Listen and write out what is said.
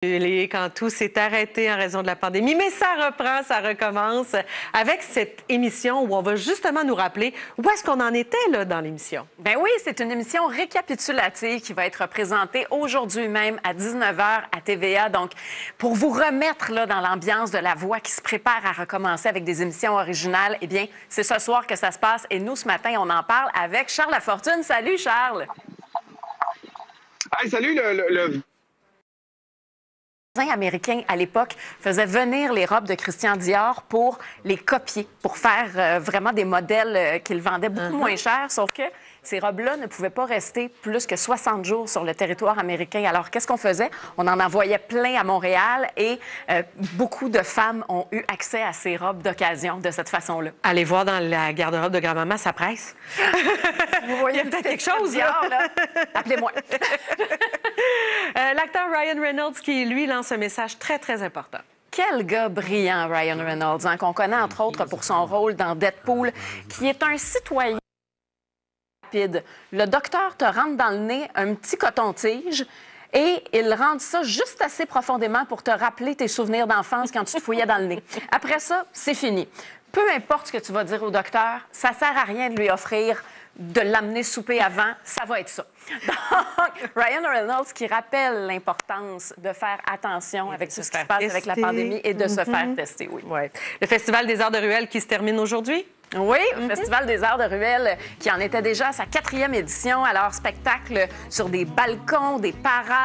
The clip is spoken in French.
Quand tout s'est arrêté en raison de la pandémie. Mais ça reprend, ça recommence avec cette émission où on va justement nous rappeler où est-ce qu'on en était là, dans l'émission. Ben oui, c'est une émission récapitulative qui va être présentée aujourd'hui même à 19h à TVA. Donc, pour vous remettre là, dans l'ambiance de La Voix qui se prépare à recommencer avec des émissions originales, eh bien, c'est ce soir que ça se passe. Et nous, ce matin, on en parle avec Charles Lafortune. Salut, Charles! Hey, salut, le américains, à l'époque, faisaient venir les robes de Christian Dior pour les copier, pour faire vraiment des modèles qu'ils vendaient beaucoup moins cher, sauf que ces robes-là ne pouvaient pas rester plus que 60 jours sur le territoire américain. Alors, qu'est-ce qu'on faisait? On en envoyait plein à Montréal et beaucoup de femmes ont eu accès à ces robes d'occasion de cette façon-là. Allez voir dans la garde-robe de grand-maman, ça presse. Vous voyez, il y a peut-être quelque chose, Dior, là. Appelez-moi. L'acteur Ryan Reynolds qui, lui, lance un message très, très important. Quel gars brillant, Ryan Reynolds, hein, qu'on connaît entre autres pour son rôle dans Deadpool, qui est un citoyen rapide. Le docteur te rentre dans le nez un petit coton-tige et il rentre ça juste assez profondément pour te rappeler tes souvenirs d'enfance quand tu te fouillais dans le nez. Après ça, c'est fini. Peu importe ce que tu vas dire au docteur, ça sert à rien de lui offrir de l'amener souper avant, ça va être ça. Donc, Ryan Reynolds qui rappelle l'importance de faire attention avec tout ce qui se passe avec la pandémie et de se faire tester, oui. Ouais. Le Festival des Arts de Ruelle qui se termine aujourd'hui? Oui, le Festival des Arts de Ruelle qui en était déjà à sa 4e édition. Alors, spectacle sur des balcons, des parades.